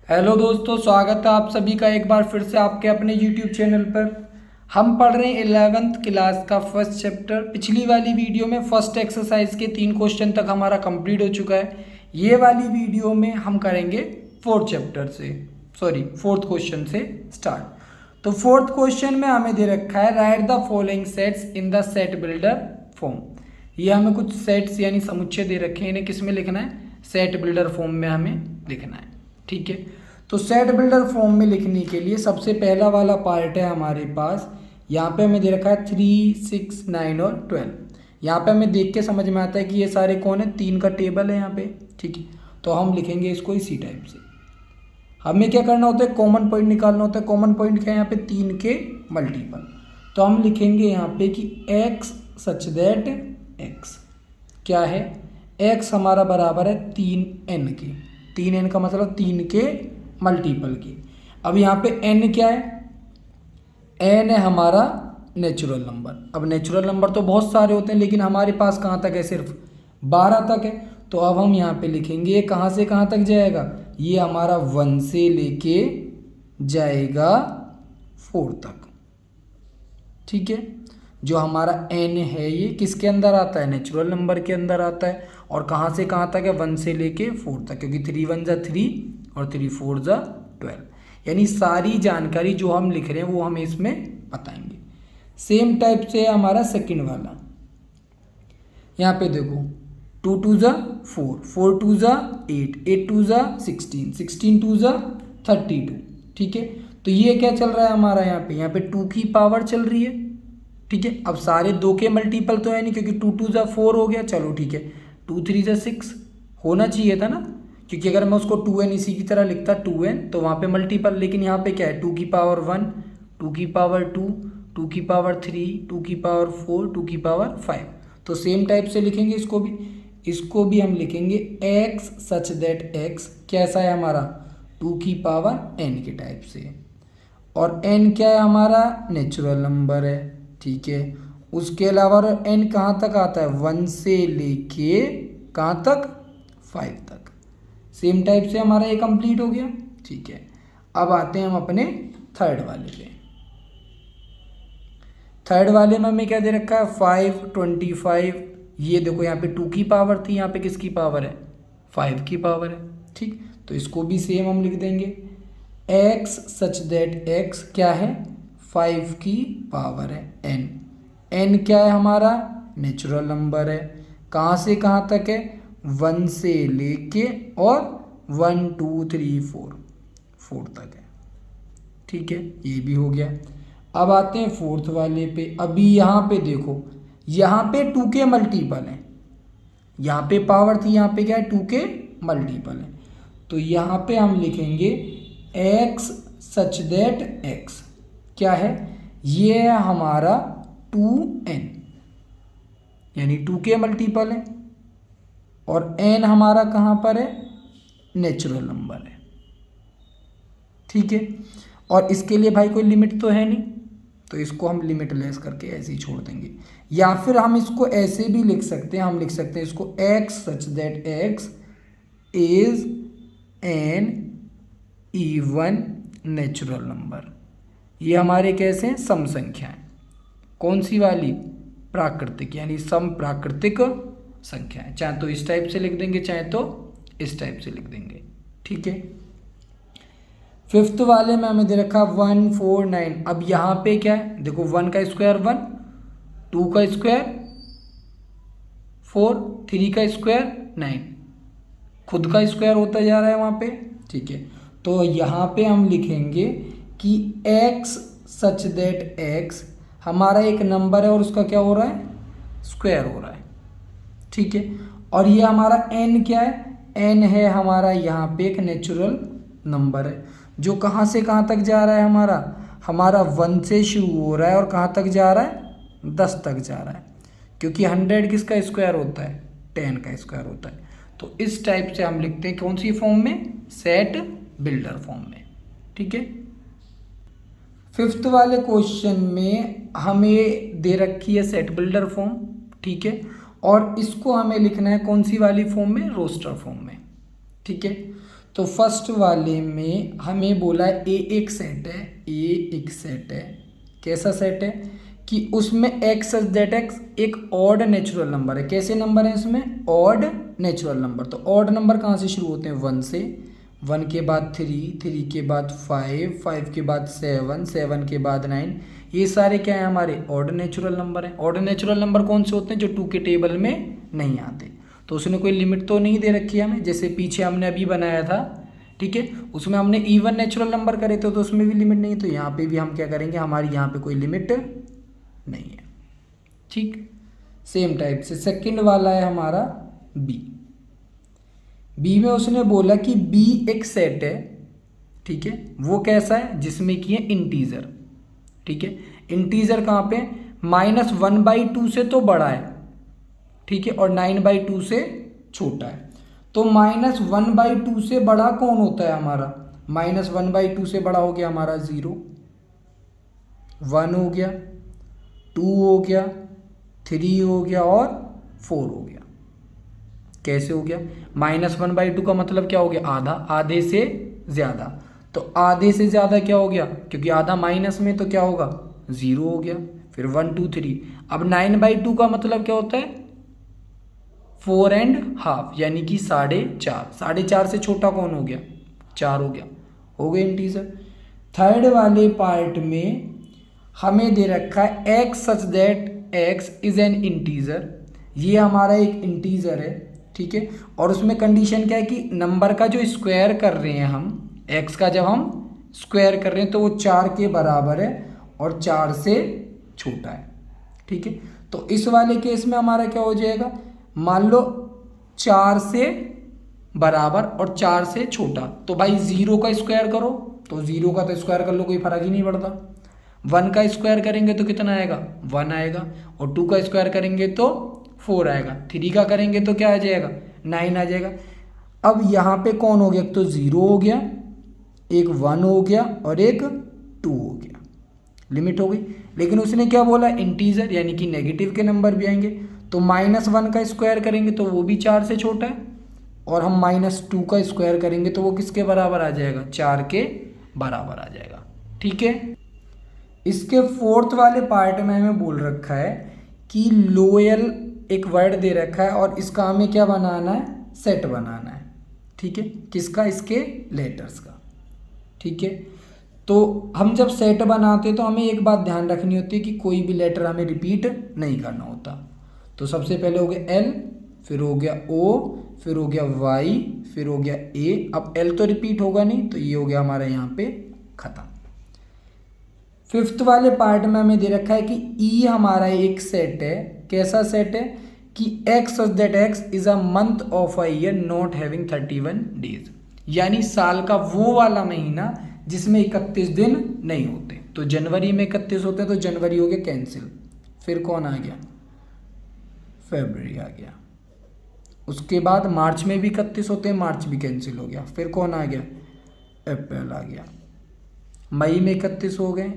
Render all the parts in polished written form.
Hello दोस्तों, स्वागत है आप सभी का एक बार फिर से आपके अपने YouTube चैनल पर। हम पढ़ रहे हैं 11th क्लास का फर्स्ट चैप्टर। पिछली वाली वीडियो में फर्स्ट एक्सरसाइज के 3 क्वेश्चन तक हमारा कंप्लीट हो चुका है। ये वाली वीडियो में हम करेंगे फोर्थ क्वेश्चन से स्टार्ट। तो फोर्थ क्वेश्चन में हमें दे रखा है right the following sets in the set builder form. ये हमें कुछ सेट्स यानी समुच्चय दे रखे हैं, इन्हें किस में लिखना है? सेट बिल्डर फॉर्म में हमें लिखना है। ठीक है, तो सेट बिल्डर फॉर्म में लिखने के लिए सबसे पहला वाला पार्ट है हमारे पास। यहाँ पे हमें दे रखा है 3, 6, 9 और 12। यहाँ पे हमें देख के समझ में आता है कि ये सारे कौन है, 3 का टेबल है यहाँ पे। ठीक है, तो हम लिखेंगे इसको इसी टाइप से। हमें क्या करना होता है? कॉमन पॉइंट निकालना होता है। कॉमन पॉइंट क्या है यहाँ पे? 3 के मल्टीपल। तो हम लिखेंगे यहाँ पे कि x सच दैट x क्या है? x हमारा बराबर है 3n के। 3n का मतलब 3 के मल्टीपल की। अब यहाँ पे n क्या है? n है हमारा नेचुरल नंबर। अब नेचुरल नंबर तो बहुत सारे होते हैं, लेकिन हमारे पास कहाँ तक है? सिर्फ 12 तक है। तो अब हम यहाँ पे लिखेंगे ये कहाँ से कहाँ तक जाएगा? ये हमारा 1 से लेके जाएगा 4 तक। ठीक है, जो हमारा n है ये किसके अंदर आता है? नेचुरल नंबर के अंदर आता है। और कहाँ से कहाँ तक है? 1 से लेके 4 तक, क्योंकि 3 1 जा 3 और 3 4 जा 12। यानी सारी जानकारी जो हम लिख रहे हैं वो हमें इसमें बताएंगे। सेम टाइप से है हमारा सेकंड वाला। यहाँ पे देखो 2 2 जा 4, 4 2 जा 8, 8 2 जा 16, 16 2 जा 32। ठीक है, तो ये क्या चल रहा है हमारा? यहाँ पे 2 की पावर चल रही है। ठीक है, अब सारे 2 के मल्टीपल तो है नहीं, क्योंकि 2 2 जा 4 हो गया। चलो ठीक है, 2 3 जा 6 होना चाहिए था ना, क्योंकि अगर मैं उसको 2n इसी की तरह लिखता 2n तो वहाँ पे मल्टीपल। लेकिन यहाँ पे क्या है? 2 की पावर 1, 2 की पावर 2, 2 की पावर 3, 2 की पावर 4, 2 की पावर 5। तो सेम टाइप से लिखेंगे इसको भी हम लिखेंगे x सच दैट x कैसा है हमारा? 2 की पावर n के टाइप से। और n क्या है हमारा? नेचुरल नंबर है। ठीक है, उसके अलावा n कहाँ तक आता है? 1 से लेके कहाँ तक? 5 तक। सेम टाइप से हमारा ये कंप्लीट हो गया। ठीक है, अब आते हैं हम अपने थर्ड वाले पे। थर्ड वाले में हमें क्या दे रखा है? 5 25। ये देखो यहाँ पे 2 की पावर थी, यहाँ पे किसकी पावर है? 5 की पावर है। ठीक, तो इसको भी सेम हम लिख देंगे x सच दैट x क्या है? 5 की पावर है n। n क्या है हमारा? नेचुरल नंबर है। कहाँ से कहाँ तक है? 1 से लेके और 1 2 3 4 तक है। ठीक है, ये भी हो गया। अब आते हैं फोर्थ वाले पे। अभी यहाँ पे देखो, यहाँ पे 2 के मल्टीपल है। यहाँ पे पावर थी, यहाँ पे क्या है? 2 के मल्टीपल है। तो यहाँ पे हम लिखेंगे x सच दैट x क्या है? ये है हमारा 2n, यानी 2 के मल्टीपल है। और n हमारा कहाँ पर है? नेचुरल नंबर है। ठीक है, और इसके लिए भाई कोई लिमिट तो है नहीं, तो इसको हम लिमिट लेस करके ऐसे ही छोड़ देंगे। या फिर हम इसको ऐसे भी लिख सकते हैं, हम लिख सकते हैं इसको x such that x is an even natural number. ये हमारे कैसे हैं? सम संख्या है। कौन सी वाली? प्राकृतिक, यानी सम प्राकृतिक संख्या है। चाहे तो इस टाइप से लिख देंगे, चाहे तो इस टाइप से लिख देंगे। ठीक है, फिफ्थ वाले में हमें दे रखा 1 4 9। अब यहाँ पे क्या है? देखो 1 का स्क्वायर 1, 2 का स्क्वायर 4, 3 का स्क्वायर 9, खुद का स्क्वायर होता जा रहा है वहाँ पे। ठीक है, तो यहाँ पे हम लिखेंगे कि x सच दैट x हमारा एक नंबर है और उसका क्या हो रहा है? स्क्वायर हो रहा है। ठीक है, और ये हमारा n क्या है? n है हमारा यहाँ पे एक नेचुरल नंबर है, जो कहाँ से कहाँ तक जा रहा है? हमारा 1 से शुरू हो रहा है और कहाँ तक जा रहा है? 10 तक जा रहा है, क्योंकि 100 किसका स्क्वायर होता है? 10 का स्क्वायर होता है। तो इस टाइप से हम लिखते हैं कौन सी फॉर्म में? सेट बिल्डर फॉर्म में। ठीक है, फिफ्थ वाले क्वेश्चन में हमें दे रखी है सेट बिल्डर फॉर्म। ठीक है, और इसको हमें लिखना है कौन सी वाली फॉर्म में? रोस्टर फॉर्म में। ठीक है, तो फर्स्ट वाले में हमें बोला है ए एक सेट है, ए एक सेट है। कैसा सेट है कि उसमें एक्स सच दैट एक्स एक ऑड नेचुरल नंबर है। कैसे नंबर है इसमें? Odd natural number. तो ऑड नंबर कहाँ से शुरू होते हैं? 1 से। 1 के बाद 3, 3 के बाद 5, 5 के बाद 7, 7 के बाद 9। ये सारे क्या है? हमारे ऑड नेचुरल नंबर हैं। ऑड नेचुरल नंबर कौन से होते हैं? जो 2 के टेबल में नहीं आते। तो उसने कोई लिमिट तो नहीं दे रखी है हमें, जैसे पीछे हमने अभी बनाया था, ठीक है, उसमें हमने इवन नेचुरल नंबर करे थे तो उसमें भी लिमिट नहीं है। तो यहाँ पे भी हम क्या करेंगे? हमारी यहाँ पे कोई लिमिट नहीं है। ठीक, सेम टाइप से सेकंड वाला है हमारा बी। बी में उसने बोला कि बी एक सेट है, ठीक है, वो कैसा है? जिसमें कि है इंटीजर, ठीक है। इंटीजर कहाँ पे? -1/2 से तो बड़ा है, ठीक है, और 9/2 से छोटा है। तो -1/2 से बड़ा कौन होता है हमारा? -1/2 से बड़ा हो गया हमारा 0, 1 हो गया, 2 हो गया, 3 हो गया और 4 हो गया। कैसे हो गया? -1/2 का मतलब क्या हो गया? आधा, आधे से ज़्यादा। तो आधे से ज़्यादा क्या हो गया? क्योंकि आधा माइनस में तो क्या होगा? 0 हो गया। फिर 1 2 3। अब 9/2 का मतलब क्या होता है? 4.5 यानी कि 4.5। 4.5 से छोटा कौन हो गया? 4 हो गया। हो गए इंटीजर। थर्ड वाले पार्ट में हमें दे रखा है x such that x is an integer. ये हमारा एक इंटीजर है, ठीक है, और उसमें कंडीशन क्या है कि नंबर का जो स्क्वायर कर रहे हैं हम, एक्स का जब हम स्क्वायर कर रहे हैं तो वो 4 के बराबर है और 4 से छोटा है, ठीक है। तो इस वाले केस में हमारा क्या हो जाएगा? मान लो 4 से बराबर और 4 से छोटा, तो भाई 0 का स्क्वायर करो, तो 0 का तो स्क्वायर कर लो, कोई फर्क ही नहीं पड़ता। 1 का स्क्वायर करेंगे तो कितना आएगा? 1 आएगा, और 2 का स्क्वायर करेंगे तो 4 आएगा, 3 का करेंगे तो क्या आ जाएगा? 9 आ जाएगा। अब यहाँ पे कौन हो गया? एक तो 0 हो गया, एक 1 हो गया और एक 2 हो गया, लिमिट हो गई। लेकिन उसने क्या बोला? इंटीजर, यानी कि नेगेटिव के नंबर भी आएंगे। तो -1 का स्क्वायर करेंगे तो वो भी 4 से छोटा है, और हम -2 का स्क्वायर करेंगे तो वो किसके बराबर आ जाएगा? 4 के बराबर आ जाएगा, ठीक है। इसके फोर्थ वाले पार्ट में हमें बोल रखा है कि लोयल एक वर्ड दे रखा है और इसका हमें क्या बनाना है? सेट बनाना है, ठीक है। किसका? इसके लेटर्स का, ठीक है। तो हम जब सेट बनाते हैं तो हमें एक बात ध्यान रखनी होती है कि कोई भी लेटर हमें रिपीट नहीं करना होता। तो सबसे पहले हो गया एल, फिर हो गया ओ, फिर हो गया वाई, फिर हो गया ए। अब एल तो रिपीट होगा नहीं, तो ये हो गया हमारा यहाँ पे खत्म। फिफ्थ वाले पार्ट में हमें दे रखा है कि ई हमारा एक सेट है। कैसा सेट है? कि x such that x is a month of a year not having 31 days, यानी साल का वो वाला महीना जिसमें 31 दिन नहीं होते। तो जनवरी में 31 होते हैं तो जनवरी हो गया कैंसिल। फिर कौन आ गया? फरवरी आ गया। उसके बाद मार्च में भी 31 होते हैं, मार्च भी कैंसिल हो गया। फिर कौन आ गया? अप्रैल आ गया। मई में 31 हो गए,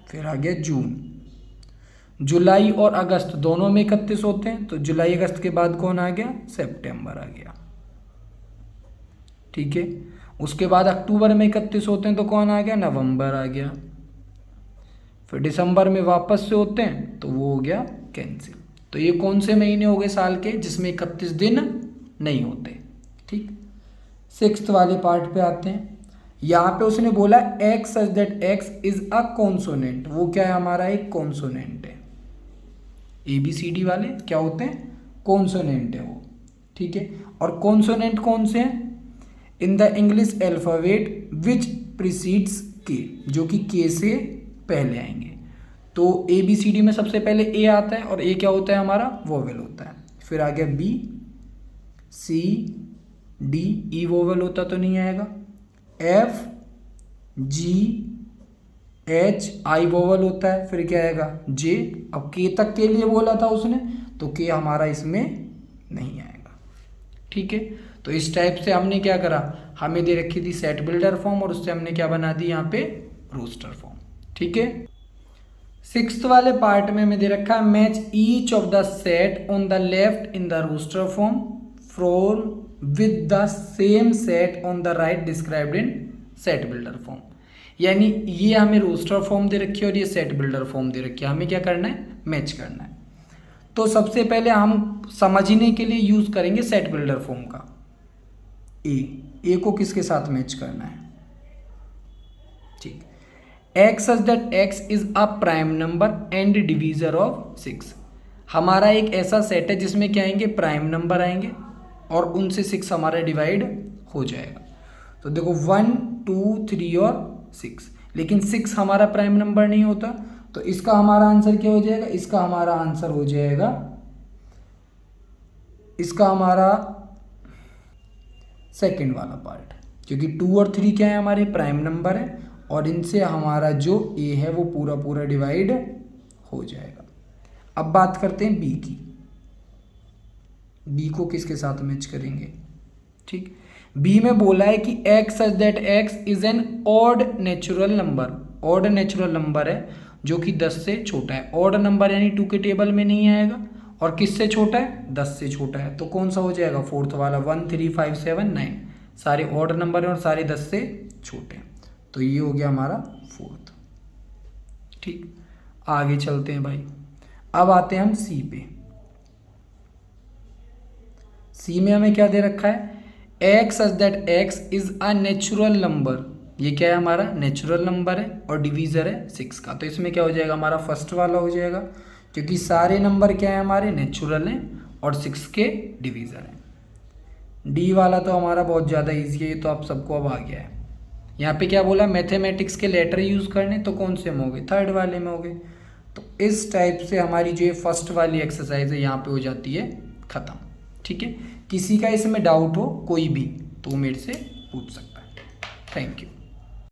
फिर आ गया जून। जुलाई और अगस्त दोनों में 31 होते हैं, तो जुलाई अगस्त के बाद कौन आ गया? सितंबर आ गया, ठीक है। उसके बाद अक्टूबर में 31 होते हैं तो कौन आ गया? नवंबर आ गया। फिर दिसंबर में वापस से होते हैं तो वो हो गया कैंसिल। तो ये कौन से महीने हो गए साल के जिसमें 31 दिन नहीं होते, ठीक। सिक्स्थ वाले पार्ट पे आते हैं। यहाँ पे उसने बोला x such that x is a consonant. वो क्या है? हमारा एक कॉन्सोनेंट है। ABCD वाले क्या होते हैं? कॉन्सोनेंट है वो, ठीक है। और कॉन्सोनेंट कौन से हैं? In the English alphabet which precedes के, जो कि के से पहले आएंगे। तो ABCD में सबसे पहले ए आता है, और ए क्या होता है? हमारा वोवेल होता है। फिर आ गया B, C, D, E vowel होता तो नहीं आएगा। F, G, H, I vowel होता है। फिर क्या आएगा? J। अब K तक के लिए बोला था उसने, तो K हमारा इसमें नहीं आएगा, ठीक है। तो इस टाइप से हमने क्या करा? हमें दे रखी थी सेट बिल्डर फॉर्म, और उससे हमने क्या बना दी? यहाँ पे रोस्टर फॉर्म, ठीक है। सिक्स्थ वाले पार्ट में हमें दे रखा है match each of the set on the left in the roster form with the same set on the right described in set builder form. यानी ये हमें रोस्टर फॉर्म दे रखी है और ये सेट बिल्डर फॉर्म दे रखी है, हमें क्या करना है, मैच करना है। तो सबसे पहले हम समझने के लिए यूज करेंगे सेट बिल्डर फॉर्म का। ए को किसके साथ मैच करना है, ठीक, x such that x is a prime number and divisor of 6। हमारा एक ऐसा सेट है जिसमें क्या आएंगे, प्राइम नंबर आएंगे और उनसे 6 हमारा डिवाइड हो जाएगा। तो देखो 1 2 3 और 6, लेकिन 6 हमारा प्राइम नंबर नहीं होता, तो इसका हमारा आंसर क्या हो जाएगा, इसका हमारा आंसर हो जाएगा, इसका हमारा सेकंड वाला पार्ट, क्योंकि 2 और 3 क्या है, हमारे प्राइम नंबर है और इनसे हमारा जो ए है वो पूरा पूरा डिवाइड हो जाएगा। अब बात करते हैं बी की। बी को किसके साथ मैच करेंगे, ठीक, बी में बोला है कि x such that x is an odd natural number. Odd natural number है जो कि 10 से छोटा है। ऑड नंबर यानी 2 के टेबल में नहीं आएगा, और किससे छोटा है, 10 से छोटा है। तो कौन सा हो जाएगा, फोर्थ वाला, 1 3 5 7 9, सारे ऑड नंबर हैं और सारे 10 से छोटे हैं। तो ये हो गया हमारा फोर्थ, ठीक। आगे चलते हैं भाई, अब आते हैं हम सी पे। सी में हमें क्या दे रखा है, x such that x is a natural number. ये क्या है, हमारा नेचुरल नंबर है और डिवीजर है 6 का। तो इसमें क्या हो जाएगा, हमारा फर्स्ट वाला हो जाएगा, क्योंकि सारे नंबर क्या है, हमारे नेचुरल हैं और 6 के डिवीजर हैं। डी वाला तो हमारा बहुत ज़्यादा ईजी है, ये तो आप सबको अब आ गया है। यहाँ पे क्या बोला, मैथमेटिक्स के लेटर यूज़ करने, तो कौन से में हो गए, थर्ड वाले में हो गए। तो इस टाइप से हमारी जो फर्स्ट वाली एक्सरसाइज है यहाँ पे हो जाती है ख़त्म, ठीक है। किसी का इसमें डाउट हो कोई भी तो मेरे से पूछ सकता है। Thank you.